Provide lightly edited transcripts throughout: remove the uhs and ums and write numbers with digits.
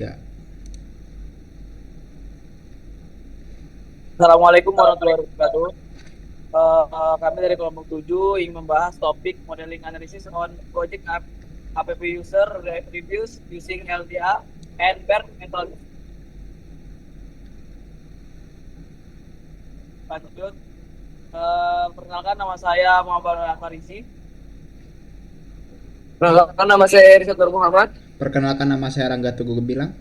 Ya. Assalamualaikum warahmatullahi wabarakatuh. Kami dari kelompok 7 ingin membahas topik modeling analysis on project app user reviews using LDA and BERT method. Lanjut, perkenalkan nama saya Muhammad Farisi. Perkenalkan nama saya Rizal Nur Muhammad. Perkenalkan nama saya Rangga Teguh Gemilang.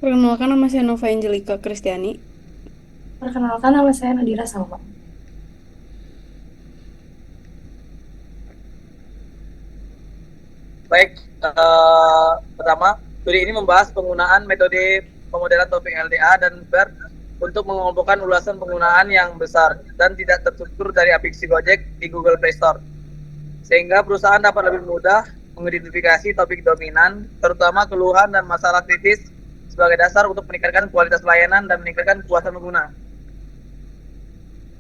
Perkenalkan nama saya Nova Angelika Kristiani. Perkenalkan nama saya Nadira Salma. Baik, pertama, studi ini membahas penggunaan metode pemodelan topik LDA dan BERT untuk mengumpulkan ulasan penggunaan yang besar dan tidak terstruktur dari aplikasi Gojek di Google Play Store, sehingga perusahaan dapat lebih mudah mengidentifikasi topik dominan, terutama keluhan dan masalah kritis sebagai dasar untuk meningkatkan kualitas layanan dan meningkatkan kepuasan pengguna.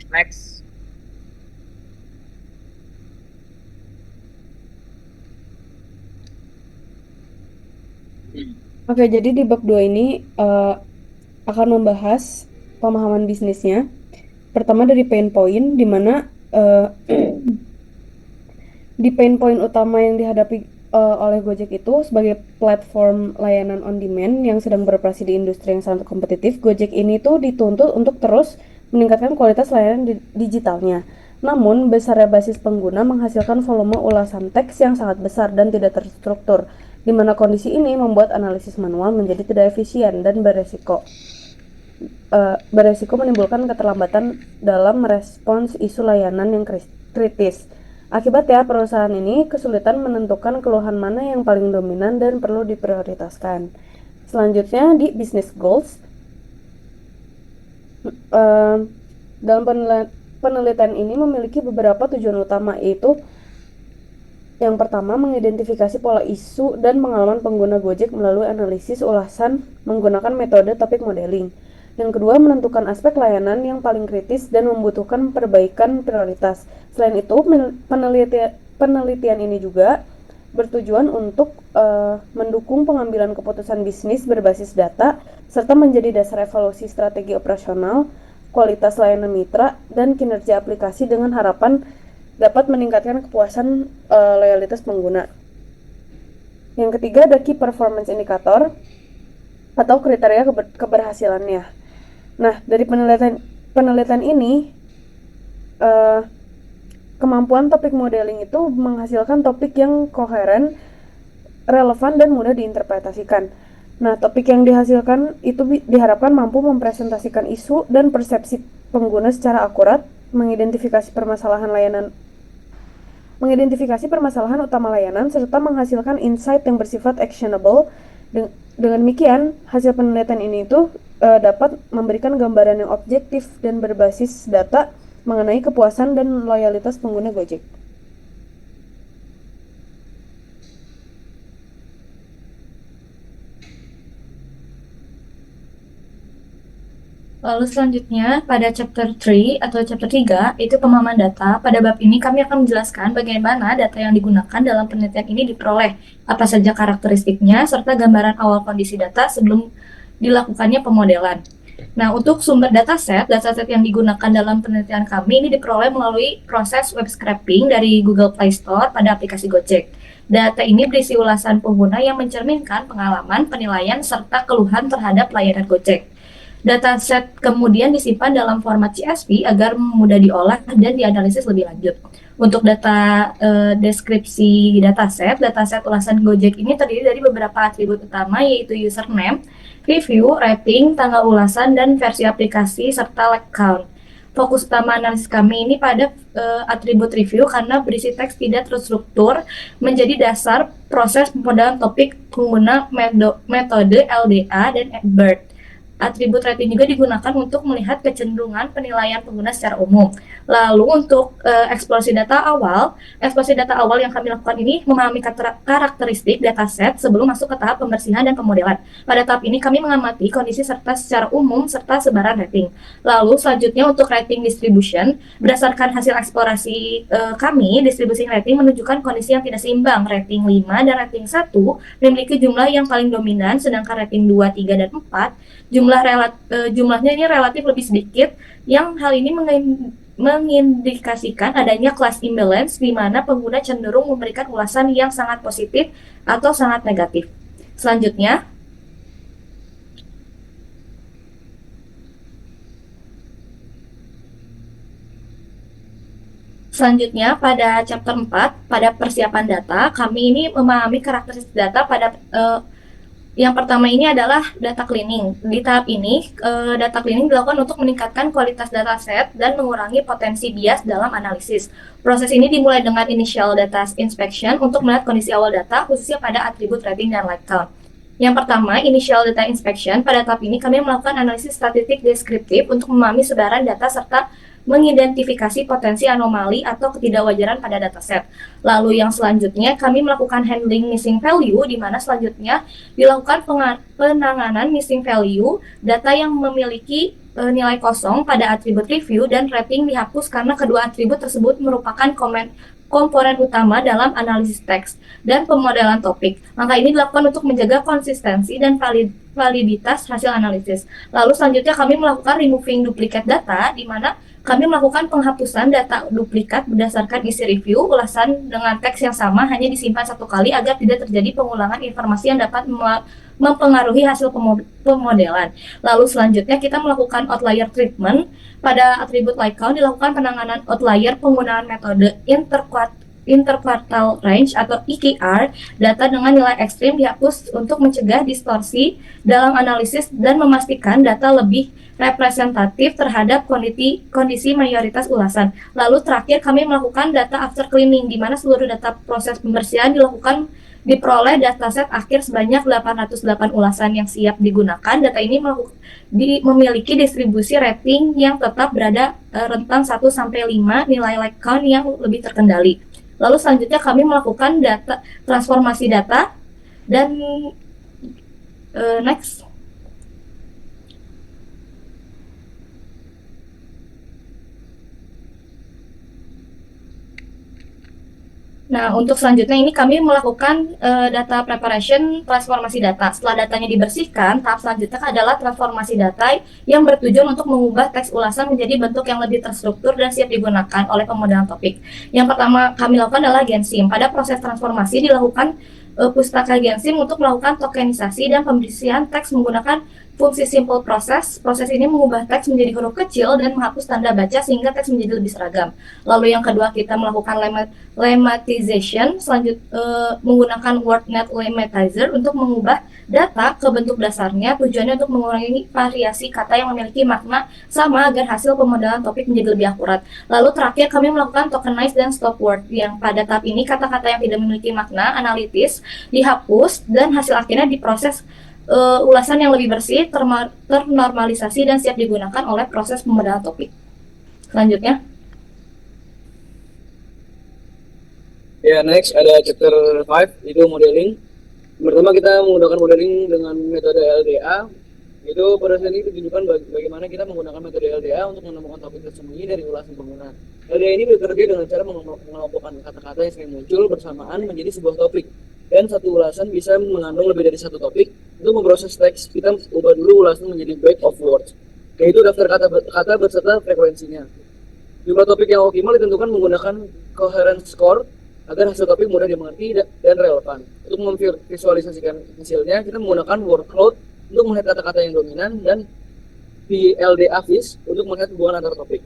Next. Oke, jadi di bab 2 ini akan membahas pemahaman bisnisnya. Pertama dari pain point, di mana di pain point utama yang dihadapi oleh Gojek itu sebagai platform layanan on demand yang sedang beroperasi di industri yang sangat kompetitif. Gojek ini tuh dituntut untuk terus meningkatkan kualitas layanan digitalnya. Namun, besarnya basis pengguna menghasilkan volume ulasan teks yang sangat besar dan tidak terstruktur, di mana kondisi ini membuat analisis manual menjadi tidak efisien dan beresiko menimbulkan keterlambatan dalam merespons isu layanan yang kritis. Akibatnya, perusahaan ini kesulitan menentukan keluhan mana yang paling dominan dan perlu diprioritaskan. Selanjutnya, di business goals. Dalam penelitian ini memiliki beberapa tujuan utama, yaitu yang pertama, mengidentifikasi pola isu dan pengalaman pengguna Gojek melalui analisis ulasan menggunakan metode topik modeling. Yang kedua, menentukan aspek layanan yang paling kritis dan membutuhkan perbaikan prioritas. Selain itu, penelitian ini juga bertujuan untuk mendukung pengambilan keputusan bisnis berbasis data, serta menjadi dasar evaluasi strategi operasional, kualitas layanan mitra, dan kinerja aplikasi dengan harapan dapat meningkatkan kepuasan loyalitas pengguna. Yang ketiga, ada key performance indicator atau kriteria keberhasilannya. Nah, dari penelitian ini, kemampuan topik modeling itu menghasilkan topik yang koheren, relevan, dan mudah diinterpretasikan. Nah, topik yang dihasilkan itu diharapkan mampu mempresentasikan isu dan persepsi pengguna secara akurat, mengidentifikasi permasalahan utama layanan, serta menghasilkan insight yang bersifat actionable. Dengan demikian, hasil penelitian ini itu dapat memberikan gambaran yang objektif dan berbasis data mengenai kepuasan dan loyalitas pengguna Gojek. Lalu selanjutnya pada chapter 3 atau chapter 3 itu pemahaman data. Pada bab ini kami akan menjelaskan bagaimana data yang digunakan dalam penelitian ini diperoleh, apa saja karakteristiknya, serta gambaran awal kondisi data sebelum dilakukannya pemodelan. Nah, untuk sumber dataset yang digunakan dalam penelitian kami ini diperoleh melalui proses web scraping dari Google Play Store pada aplikasi Gojek. Data ini berisi ulasan pengguna yang mencerminkan pengalaman, penilaian, serta keluhan terhadap layanan Gojek. Dataset kemudian disimpan dalam format CSV agar mudah diolah dan dianalisis lebih lanjut. Untuk data deskripsi dataset ulasan Gojek ini terdiri dari beberapa atribut utama, yaitu username, review, rating, tanggal ulasan, dan versi aplikasi, serta lag count. Fokus utama analisis kami ini pada atribut review karena berisi teks tidak terstruktur menjadi dasar proses pemodelan topik pengguna metode LDA dan BERT. Atribut rating juga digunakan untuk melihat kecenderungan penilaian pengguna secara umum. Lalu untuk eksplorasi data awal yang kami lakukan ini memahami karakteristik dataset sebelum masuk ke tahap pembersihan dan pemodelan. Pada tahap ini kami mengamati kondisi serta secara umum serta sebaran rating. Lalu selanjutnya untuk rating distribution, berdasarkan hasil eksplorasi kami, distribusi rating menunjukkan kondisi yang tidak seimbang. Rating 5 dan rating 1 memiliki jumlah yang paling dominan, sedangkan rating 2, 3, dan 4 jumlahnya ini relatif lebih sedikit, yang hal ini mengindikasikan adanya class imbalance di mana pengguna cenderung memberikan ulasan yang sangat positif atau sangat negatif. Selanjutnya pada chapter 4, pada persiapan data, kami ini memahami karakteristik data pada yang pertama ini adalah data cleaning. Di tahap ini, data cleaning dilakukan untuk meningkatkan kualitas dataset dan mengurangi potensi bias dalam analisis. Proses ini dimulai dengan initial data inspection untuk melihat kondisi awal data, khususnya pada atribut rating dan like count. Yang pertama, initial data inspection. Pada tahap ini, kami melakukan analisis statistik deskriptif untuk memahami sebaran data serta mengidentifikasi potensi anomali atau ketidakwajaran pada dataset. Lalu yang selanjutnya kami melakukan handling missing value, di mana selanjutnya dilakukan penanganan missing value data yang memiliki nilai kosong pada atribut review dan rating dihapus karena kedua atribut tersebut merupakan komponen utama dalam analisis teks dan pemodelan topik. Langkah ini dilakukan untuk menjaga konsistensi dan validitas hasil analisis. Lalu selanjutnya kami melakukan removing duplicate data, di mana kami melakukan penghapusan data duplikat berdasarkan isi review. Ulasan dengan teks yang sama hanya disimpan satu kali agar tidak terjadi pengulangan informasi yang dapat mempengaruhi hasil pemodelan. Lalu selanjutnya kita melakukan outlier treatment. Pada atribut like count dilakukan penanganan outlier penggunaan metode interquartile range atau IQR. Data dengan nilai ekstrim dihapus untuk mencegah distorsi dalam analisis dan memastikan data lebih representatif terhadap kondisi mayoritas ulasan. Lalu terakhir kami melakukan data after cleaning, di mana seluruh data proses pembersihan diperoleh dataset akhir sebanyak 808 ulasan yang siap digunakan. Data ini memiliki distribusi rating yang tetap berada rentang 1 sampai 5, nilai like count yang lebih terkendali. Lalu selanjutnya kami melakukan transformasi data dan next. Nah, untuk selanjutnya ini kami melakukan data preparation, transformasi data. Setelah datanya dibersihkan, tahap selanjutnya adalah transformasi data yang bertujuan untuk mengubah teks ulasan menjadi bentuk yang lebih terstruktur dan siap digunakan oleh pemodelan topik. Yang pertama kami lakukan adalah Gensim. Pada proses transformasi dilakukan pustaka Gensim untuk melakukan tokenisasi dan pembersihan teks menggunakan fungsi simple process. Proses ini mengubah teks menjadi huruf kecil dan menghapus tanda baca sehingga teks menjadi lebih seragam. Lalu yang kedua kita melakukan lemmatization, menggunakan WordNet Lemmatizer untuk mengubah data ke bentuk dasarnya. Tujuannya untuk mengurangi variasi kata yang memiliki makna sama agar hasil pemodelan topik menjadi lebih akurat. Lalu terakhir kami melakukan tokenize dan stop word, yang pada tahap ini kata-kata yang tidak memiliki makna analitis dihapus dan hasil akhirnya diproses ulasan yang lebih bersih, ternormalisasi dan siap digunakan oleh proses pemodelan topik. Selanjutnya. Ya, next ada chapter 5, itu modeling. Pertama kita menggunakan modeling dengan metode LDA. Itu pada saat ini ditunjukkan bagaimana kita menggunakan metode LDA untuk menemukan topik tersembunyi dari ulasan pengguna. LDA ini bekerja dengan cara mengelompokkan kata-kata yang sering muncul bersamaan menjadi sebuah topik. Dan satu ulasan bisa mengandung lebih dari satu topik. Untuk memproses teks, kita ubah dulu ulasan menjadi bank of words, yaitu daftar kata beserta frekuensinya. Jumlah topik yang optimal ditentukan menggunakan coherence score agar hasil topik mudah dimengerti dan relevan. Untuk memvisualisasikan hasilnya, kita menggunakan word cloud untuk melihat kata-kata yang dominan dan VLDA Viz untuk melihat hubungan antar topik.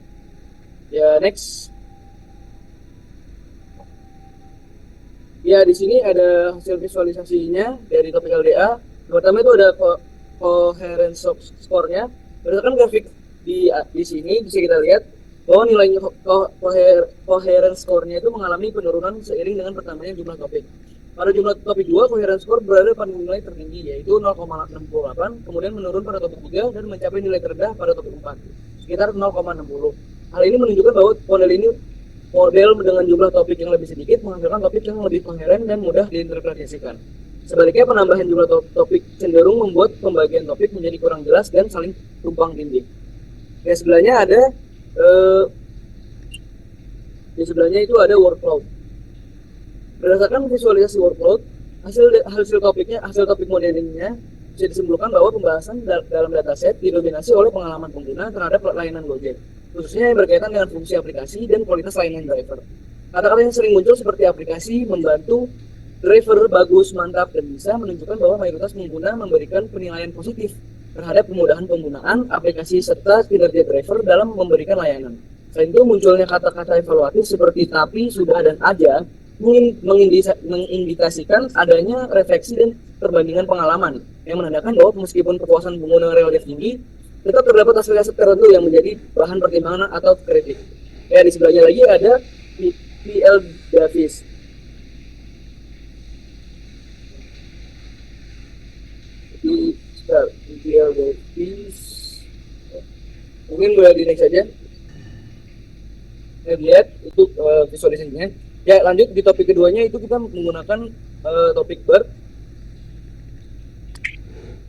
Ya, next. Ya, di sini ada hasil visualisasinya dari topik LDA. Pertama itu ada coherence score-nya. Berdasarkan grafik di sini bisa kita lihat bahwa nilainya coherence score-nya itu mengalami penurunan seiring dengan bertambahnya jumlah topik. Pada jumlah topik 2, coherence score berada pada nilai tertinggi yaitu 0,68, kemudian menurun pada topik 3 dan mencapai nilai terendah pada topik 4, sekitar 0,60. Hal ini menunjukkan bahwa model dengan jumlah topik yang lebih sedikit menghasilkan topik yang lebih koheren dan mudah diinterpretasikan. Sebaliknya, penambahan jumlah topik cenderung membuat pembagian topik menjadi kurang jelas dan saling tumpang tindih. Di sebelahnya itu ada workload. Berdasarkan visualisasi workload, hasil topik modelingnya bisa disimpulkan bahwa pembahasan dalam dataset didominasi oleh pengalaman pengguna terhadap layanan Gojek, khususnya yang berkaitan dengan fungsi aplikasi dan kualitas layanan driver. Kata-kata yang sering muncul seperti aplikasi, membantu, driver, bagus, mantap, dan bisa menunjukkan bahwa mayoritas pengguna memberikan penilaian positif terhadap kemudahan penggunaan aplikasi serta kinerja driver dalam memberikan layanan. Selain itu, munculnya kata-kata evaluatif seperti tapi, sudah, dan aja mengindikasikan adanya refleksi dan perbandingan pengalaman yang menandakan bahwa meskipun kepuasan pengguna relatif tinggi, tetap terdapat aspek-aspek tertentu yang menjadi bahan pertimbangan atau kritik. Ya, di sebelahnya lagi ada PL Davis. PL Davis. Mungkin boleh di next saja. Kita lihat itu visualisasinya. Ya, lanjut di topik keduanya itu kita menggunakan topik BERT.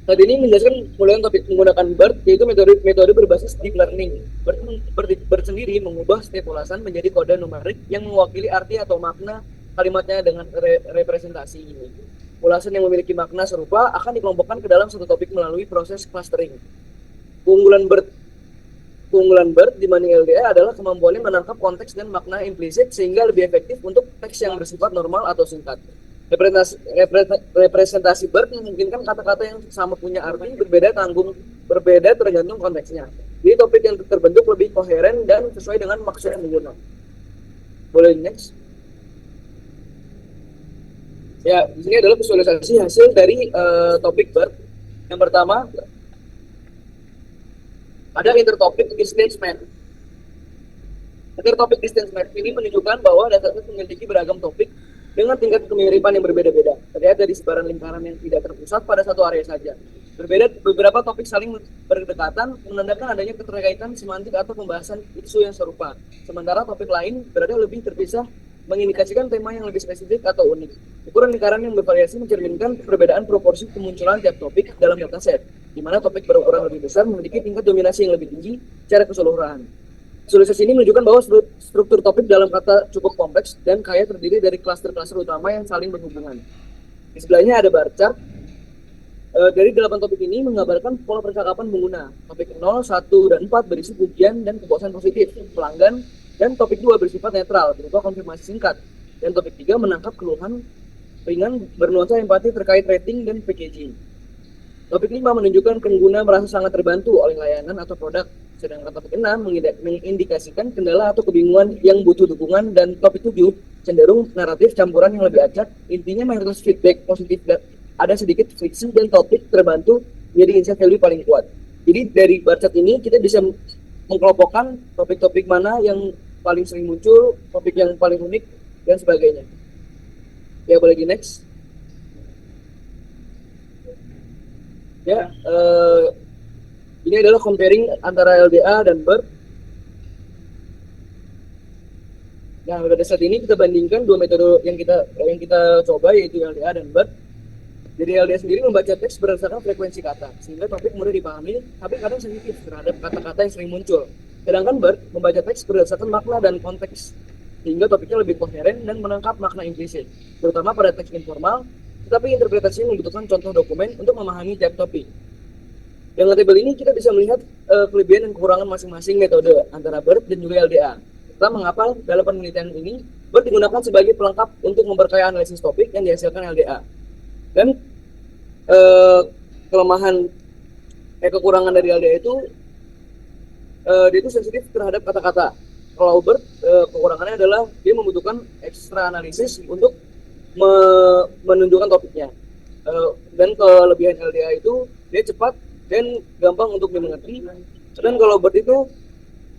Tadi ini menjelaskan mulai topik menggunakan BERT, yaitu metode berbasis deep learning. BERT sendiri mengubah setiap ulasan menjadi kode numerik yang mewakili arti atau makna kalimatnya dengan representasi ini. Ulasan yang memiliki makna serupa akan dikelompokkan ke dalam satu topik melalui proses clustering. Keunggulan BERT dibanding LDA adalah kemampuannya menangkap konteks dan makna implisit sehingga lebih efektif untuk teks yang bersifat normal atau singkat. Representasi BERT memungkinkan kata-kata yang sama punya arti berbeda tergantung konteksnya. Jadi topik yang terbentuk lebih koheren dan sesuai dengan maksud yang pengguna. Boleh next? Ya, di sini adalah visualisasi hasil dari topik BERT. Yang pertama, ada intertopic distance map. Intertopic distance map ini menunjukkan bahwa dataset memiliki beragam topik dengan tingkat kemiripan yang berbeda-beda, terlihat dari sebaran lingkaran yang tidak terpusat pada satu area saja. Beberapa topik saling berdekatan menandakan adanya keterkaitan semantik atau pembahasan isu yang serupa. Sementara topik lain berada lebih terpisah, mengindikasikan tema yang lebih spesifik atau unik. Ukuran lingkaran yang bervariasi mencerminkan perbedaan proporsi kemunculan tiap topik dalam dataset, di mana topik berukuran lebih besar memiliki tingkat dominasi yang lebih tinggi secara keseluruhan. Visualisasi ini menunjukkan bahwa struktur topik dalam kata cukup kompleks dan kaya, terdiri dari klaster-klaster utama yang saling berhubungan. Di sebelahnya ada bar chart. Dari 8 topik ini menggambarkan pola percakapan pengguna. Topik 0, 1, dan 4 berisi pujian dan kepuasan positif pelanggan, dan topik 2 bersifat netral berupa konfirmasi singkat, dan topik 3 menangkap keluhan ringan bernuansa empati terkait rating dan packaging. Topik 5 menunjukkan pengguna merasa sangat terbantu oleh layanan atau produk, sedangkan topik 6 mengindikasikan kendala atau kebingungan yang butuh dukungan, dan topik 7 cenderung naratif campuran yang lebih acak. Intinya mayoritas feedback positif, ada sedikit friksi, dan topik terbantu menjadi insight value paling kuat. Jadi dari bar chart ini kita bisa mengkelompokkan topik-topik mana yang paling sering muncul, topik yang paling unik, dan sebagainya. Ya, boleh di next. Ya, ini adalah comparing antara LDA dan BERT. Nah, pada saat ini kita bandingkan dua metode yang kita coba, yaitu LDA dan BERT. Jadi LDA sendiri membaca teks berdasarkan frekuensi kata, sehingga topik mudah dipahami, tapi kadang sensitif terhadap kata-kata yang sering muncul. Sedangkan BERT membaca teks berdasarkan makna dan konteks, sehingga topiknya lebih koheren dan menangkap makna implisit, terutama pada teks informal, tetapi interpretasinya membutuhkan contoh dokumen untuk memahami tiap topik. Dengan tabel ini kita bisa melihat kelebihan dan kekurangan masing-masing metode antara BERT dan juga LDA. Kita mengapa dalam penelitian ini BERT digunakan sebagai pelengkap untuk memperkaya analisis topik yang dihasilkan LDA. Dan kekurangan dari LDA itu dia itu sensitif terhadap kata-kata. Kalau BERT kekurangannya adalah dia membutuhkan ekstra analisis untuk menunjukkan topiknya. Dan kelebihan LDA itu dia cepat dan gampang untuk dimengerti. Dan kalau BERT itu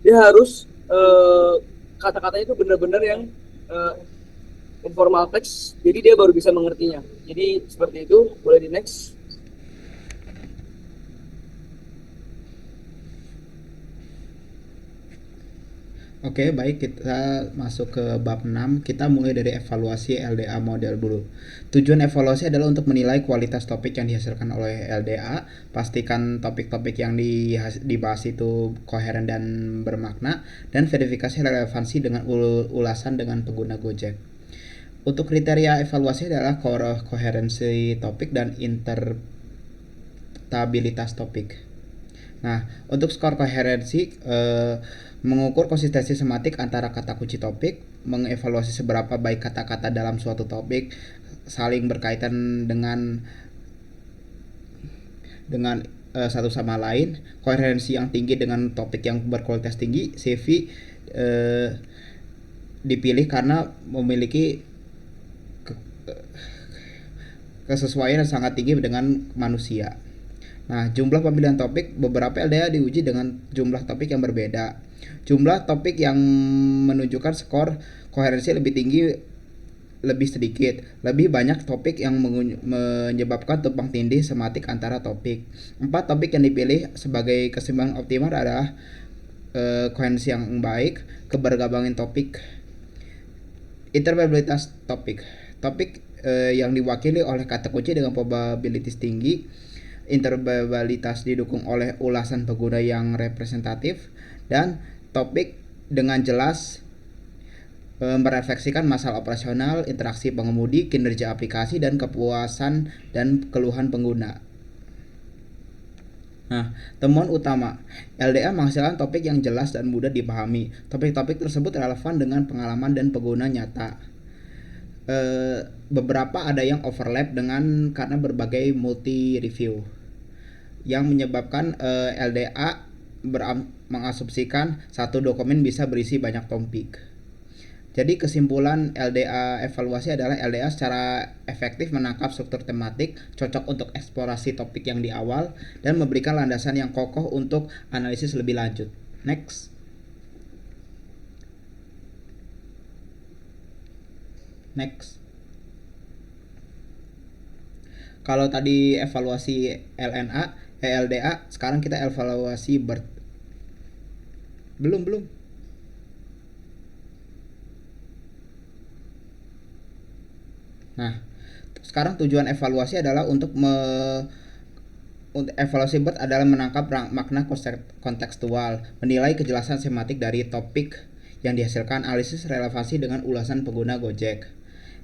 dia harus kata-katanya itu benar-benar yang informal text, jadi dia baru bisa mengertinya. Jadi seperti itu, boleh di next. Oke, baik, kita masuk ke bab 6. Kita mulai dari evaluasi LDA model dulu. Tujuan evaluasi adalah untuk menilai kualitas topik yang dihasilkan oleh LDA, pastikan topik-topik yang dibahas itu koheren dan bermakna, dan verifikasi relevansi dengan ulasan dengan pengguna Gojek. Untuk kriteria evaluasi adalah koherensi topik dan interpretabilitas topik. Nah, untuk skor koherensi mengukur konsistensi semantik antara kata kunci topik, mengevaluasi seberapa baik kata-kata dalam suatu topik saling berkaitan dengan satu sama lain. Koherensi yang tinggi dengan topik yang berkualitas tinggi, CV dipilih karena memiliki kesesuaian yang sangat tinggi dengan manusia. Nah, jumlah pemilihan topik, beberapa LDA diuji dengan jumlah topik yang berbeda. Jumlah topik yang menunjukkan skor koherensi lebih tinggi lebih sedikit. Lebih banyak topik yang menyebabkan tumpang tindih semantik antara topik. 4 topik yang dipilih sebagai keseimbangan optimal adalah koherensi yang baik, keberagaman topik, interpretabilitas topik. Topik yang diwakili oleh kata kunci dengan probabilitas tinggi, interpretabilitas didukung oleh ulasan pengguna yang representatif, dan topik dengan jelas merefleksikan masalah operasional, interaksi pengemudi, kinerja aplikasi, dan kepuasan dan keluhan pengguna. Nah, temuan utama, LDA menghasilkan topik yang jelas dan mudah dipahami. Topik-topik tersebut relevan dengan pengalaman dan pengguna nyata. Beberapa ada yang overlap karena berbagai multi review yang menyebabkan LDA mengasumsikan satu dokumen bisa berisi banyak topik. Jadi kesimpulan LDA evaluasi adalah LDA secara efektif menangkap struktur tematik, cocok untuk eksplorasi topik yang di awal, dan memberikan landasan yang kokoh untuk analisis lebih lanjut. Next. Kalau tadi evaluasi LDA, sekarang kita evaluasi BERT. Belum. Nah, sekarang tujuan evaluasi adalah untuk evaluasi BERT adalah menangkap makna kontekstual, menilai kejelasan semantik dari topik yang dihasilkan, analisis relevansi dengan ulasan pengguna Gojek.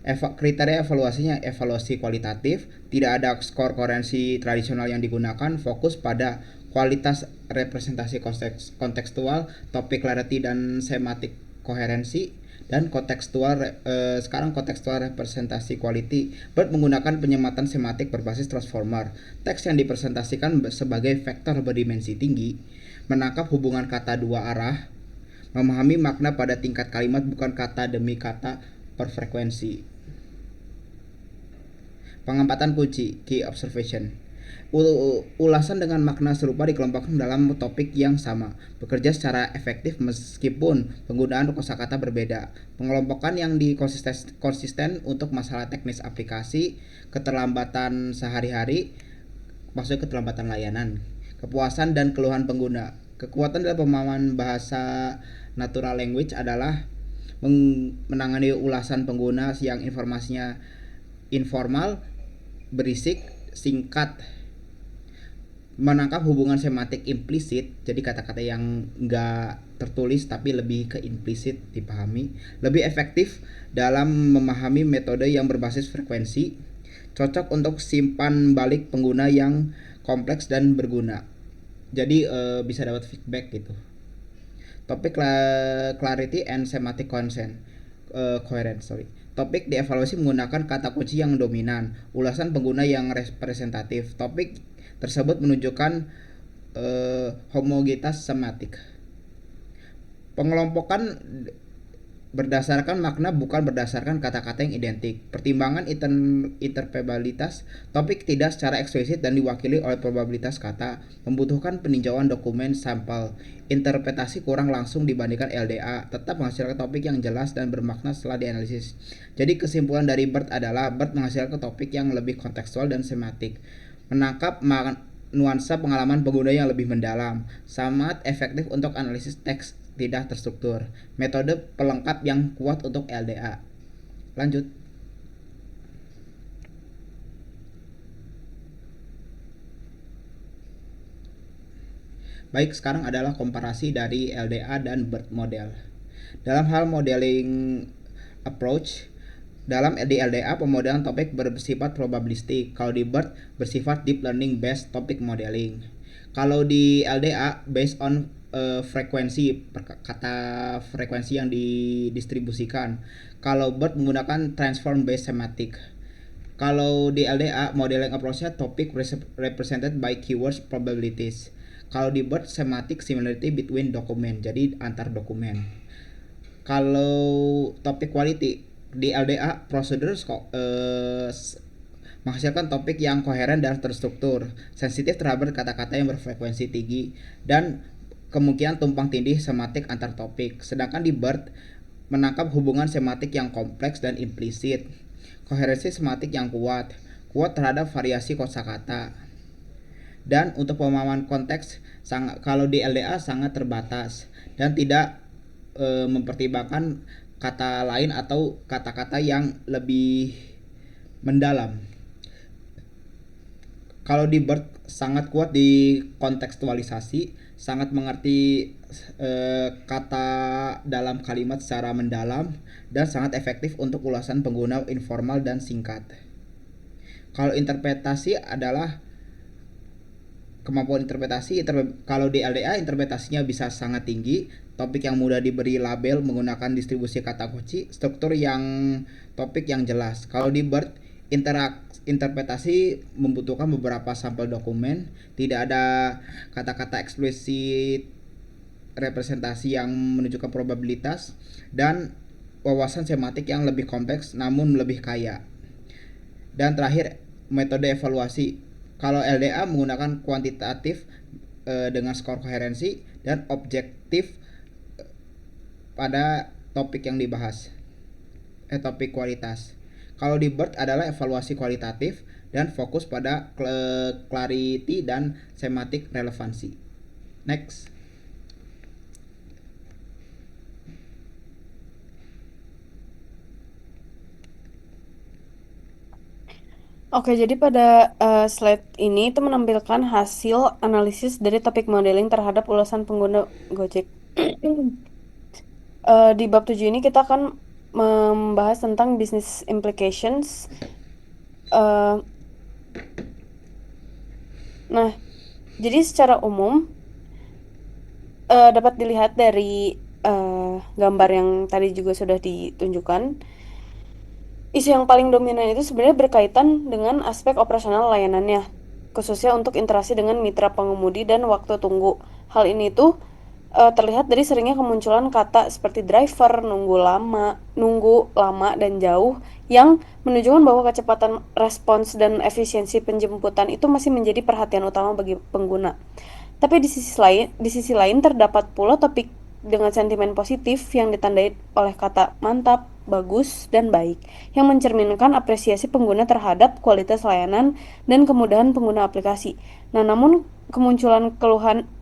Kriteria evaluasinya evaluasi kualitatif, tidak ada skor koherensi tradisional yang digunakan, fokus pada kualitas representasi kontekstual, topik clarity dan semantik koherensi, dan sekarang kontekstual representasi quality. BERT menggunakan penyematan semantik berbasis transformer. Teks yang dipresentasikan sebagai vektor berdimensi tinggi, menangkap hubungan kata dua arah, memahami makna pada tingkat kalimat bukan kata demi kata per frekuensi. Pengamatan kunci, key observation. Ulasan dengan makna serupa dikelompokkan dalam topik yang sama, bekerja secara efektif meskipun penggunaan kosakata berbeda. Pengelompokan yang konsisten untuk masalah teknis aplikasi, keterlambatan sehari-hari, maksudnya keterlambatan layanan, kepuasan dan keluhan pengguna. Kekuatan dalam pemahaman bahasa natural language adalah menangani ulasan pengguna yang informasinya informal, berisik, singkat, menangkap hubungan semantik implisit, jadi kata-kata yang enggak tertulis tapi lebih ke implisit dipahami, lebih efektif dalam memahami metode yang berbasis frekuensi, cocok untuk simpan balik pengguna yang kompleks dan berguna. Jadi bisa dapat feedback gitu. Topik clarity and semantic coherence. Topik dievaluasi menggunakan kata kunci yang dominan, ulasan pengguna yang representatif. Topik tersebut menunjukkan homogenitas semantik. Pengelompokan Berdasarkan makna bukan berdasarkan kata-kata yang identik. Pertimbangan interpretabilitas topik tidak secara eksplisit dan diwakili oleh probabilitas kata, membutuhkan peninjauan dokumen sampel. Interpretasi kurang langsung dibandingkan LDA, tetap menghasilkan topik yang jelas dan bermakna setelah dianalisis. Jadi kesimpulan dari BERT adalah BERT menghasilkan topik yang lebih kontekstual dan sematik, menangkap nuansa pengalaman pengguna yang lebih mendalam, sangat efektif untuk analisis teks tidak terstruktur, metode pelengkap yang kuat untuk LDA. Lanjut. Baik, sekarang adalah komparasi dari LDA dan BERT model. Dalam hal modeling approach, dalam di LDA pemodelan topik bersifat probabilistik, kalau di BERT bersifat deep learning based topic modeling. Kalau di LDA based on frekuensi, kata frekuensi yang didistribusikan. Kalau BERT menggunakan transform based semantic. Kalau di LDA modeling approach-nya topic represented by keywords probabilities. Kalau di BERT semantic similarity between document, jadi antar dokumen. Kalau topik quality di LDA procedure menghasilkan topik yang koheren dan terstruktur, sensitif terhadap kata-kata yang berfrekuensi tinggi, dan kemungkinan tumpang tindih semantik antar topik. Sedangkan di BERT menangkap hubungan semantik yang kompleks dan implisit, koherensi semantik yang kuat terhadap variasi kosakata. Dan untuk pemahaman konteks, kalau di LDA sangat terbatas dan tidak mempertimbangkan kata lain atau kata-kata yang lebih mendalam. Kalau di BERT sangat kuat di kontekstualisasi, sangat mengerti kata dalam kalimat secara mendalam, dan sangat efektif untuk ulasan pengguna informal dan singkat. Kalau interpretasi adalah kemampuan interpretasi, kalau di LDA interpretasinya bisa sangat tinggi, topik yang mudah diberi label menggunakan distribusi kata kunci, struktur yang topik yang jelas. Kalau di BERT interpretasi membutuhkan beberapa sampel dokumen, tidak ada kata-kata eksplisit representasi yang menunjukkan probabilitas, dan wawasan semantik yang lebih kompleks namun lebih kaya. Dan terakhir, metode evaluasi. Kalau LDA menggunakan kuantitatif dengan skor koherensi, dan objektif pada topik yang dibahas, topik kualitas. Kalau di BERT adalah evaluasi kualitatif dan fokus pada clarity dan semantik relevansi. Next. Oke, jadi pada slide ini itu menampilkan hasil analisis dari topik modeling terhadap ulasan pengguna Gojek. Di bab 7 ini kita akan membahas tentang business implications. Nah, jadi secara umum dapat dilihat dari gambar yang tadi juga sudah ditunjukkan. Isu yang paling dominan itu sebenarnya berkaitan dengan aspek operasional layanannya, khususnya untuk interaksi dengan mitra pengemudi dan waktu tunggu. Hal ini tuh terlihat dari seringnya kemunculan kata seperti driver, nunggu lama dan jauh, yang menunjukkan bahwa kecepatan respons dan efisiensi penjemputan itu masih menjadi perhatian utama bagi pengguna. Tapi di sisi lain terdapat pula topik dengan sentimen positif yang ditandai oleh kata mantap, bagus, dan baik, yang mencerminkan apresiasi pengguna terhadap kualitas layanan dan kemudahan pengguna aplikasi. Nah, namun kemunculan keluhan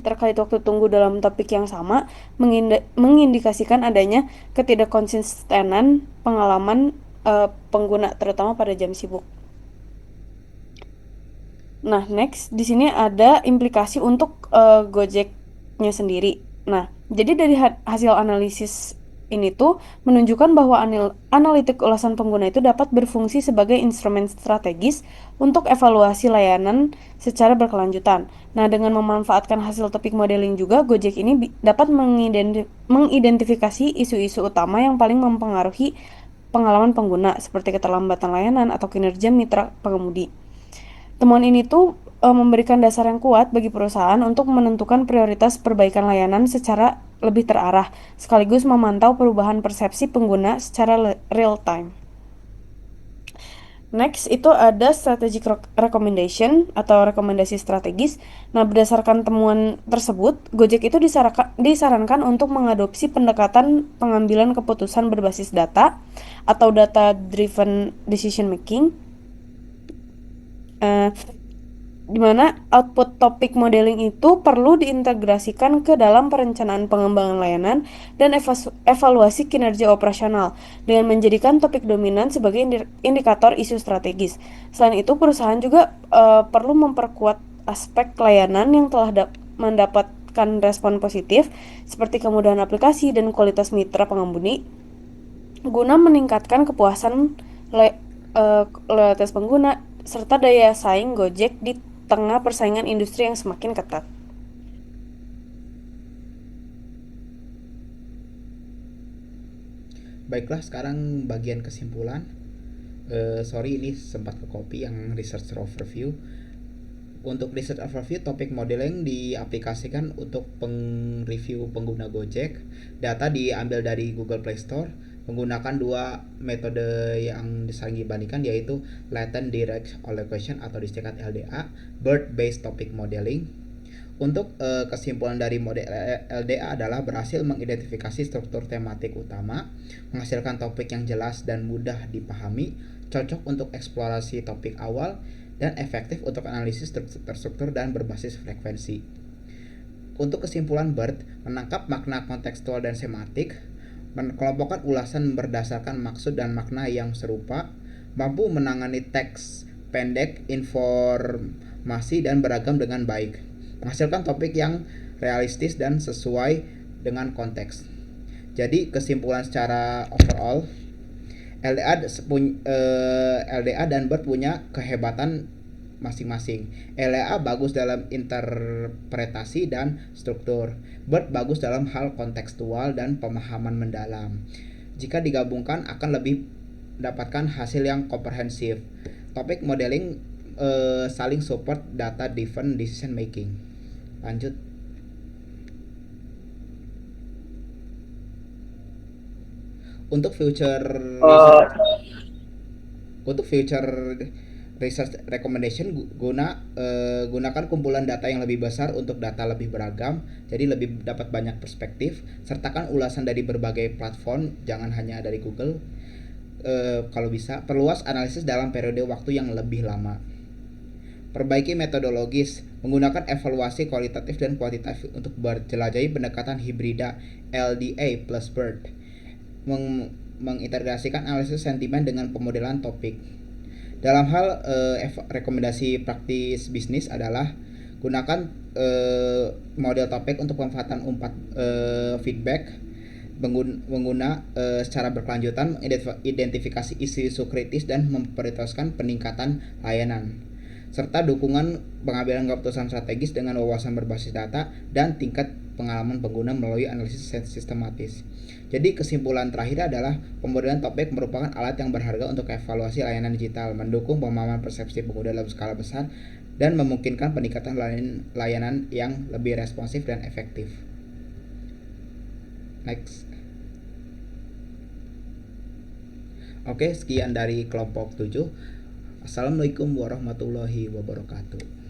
terkait waktu tunggu dalam topik yang sama mengindikasikan adanya ketidakkonsistenan pengalaman pengguna, terutama pada jam sibuk. Nah, next di sini ada implikasi untuk Gojeknya sendiri. Nah, jadi dari hasil analisis ini tuh menunjukkan bahwa analitik ulasan pengguna itu dapat berfungsi sebagai instrumen strategis untuk evaluasi layanan secara berkelanjutan. Nah, dengan memanfaatkan hasil topik modeling juga, Gojek ini dapat mengidentifikasi isu-isu utama yang paling mempengaruhi pengalaman pengguna, seperti keterlambatan layanan atau kinerja mitra pengemudi. Temuan ini tuh memberikan dasar yang kuat bagi perusahaan untuk menentukan prioritas perbaikan layanan secara lebih terarah, sekaligus memantau perubahan persepsi pengguna secara real time. Next itu ada strategic recommendation atau rekomendasi strategis. Nah, berdasarkan temuan tersebut, Gojek itu disarankan untuk mengadopsi pendekatan pengambilan keputusan berbasis data atau data driven decision making, di mana output topik modeling itu perlu diintegrasikan ke dalam perencanaan pengembangan layanan dan evaluasi kinerja operasional dengan menjadikan topik dominan sebagai indikator isu strategis. Selain itu, perusahaan juga perlu memperkuat aspek layanan yang telah mendapatkan respon positif seperti kemudahan aplikasi dan kualitas mitra pengemudi guna meningkatkan kepuasan loyalitas pengguna serta daya saing Gojek di tengah persaingan industri yang semakin ketat. Baiklah, sekarang bagian kesimpulan. Sorry ini sempat ke copy yang research overview. Untuk research overview, topik modeling diaplikasikan untuk review pengguna Gojek. Data diambil dari Google Play Store menggunakan dua metode yang sering dibandingkan, yaitu Latent Direct Allocation atau disingkat LDA, Bird Based Topic Modeling. Untuk kesimpulan dari model LDA adalah berhasil mengidentifikasi struktur tematik utama, menghasilkan topik yang jelas dan mudah dipahami, cocok untuk eksplorasi topik awal, dan efektif untuk analisis terstruktur dan berbasis frekuensi. Untuk kesimpulan BERT, menangkap makna kontekstual dan sematik, mengelompokkan ulasan berdasarkan maksud dan makna yang serupa, mampu menangani teks pendek, informasi, dan beragam dengan baik, menghasilkan topik yang realistis dan sesuai dengan konteks. Jadi kesimpulan secara overall, LDA dan BERT punya kehebatan masing-masing. LDA bagus dalam interpretasi dan struktur. BERT bagus dalam hal kontekstual dan pemahaman mendalam. Jika digabungkan akan lebih mendapatkan hasil yang komprehensif. Topik modeling saling support data driven decision making. Lanjut. Untuk future research recommendation gunakan kumpulan data yang lebih besar untuk data lebih beragam, jadi lebih dapat banyak perspektif. Sertakan ulasan dari berbagai platform, jangan hanya dari Google. Kalau bisa, perluas analisis dalam periode waktu yang lebih lama. Perbaiki metodologis, menggunakan evaluasi kualitatif dan kuantitatif untuk menjelajahi pendekatan hibrida LDA plus BERT. Mengintegrasikan analisis sentimen dengan pemodelan topik. Dalam hal rekomendasi praktis bisnis adalah gunakan model topik untuk pemanfaatan umpan feedback pengguna secara berkelanjutan, identifikasi isu-isu kritis dan memprioritaskan peningkatan layanan, serta dukungan pengambilan keputusan strategis dengan wawasan berbasis data dan tingkat pengalaman pengguna melalui analisis sistematis. Jadi kesimpulan terakhir adalah pemodelan topik merupakan alat yang berharga untuk evaluasi layanan digital, mendukung pemahaman persepsi pengguna dalam skala besar, dan memungkinkan peningkatan layanan yang lebih responsif dan efektif. Next. Oke, sekian dari kelompok 7. Assalamualaikum warahmatullahi wabarakatuh.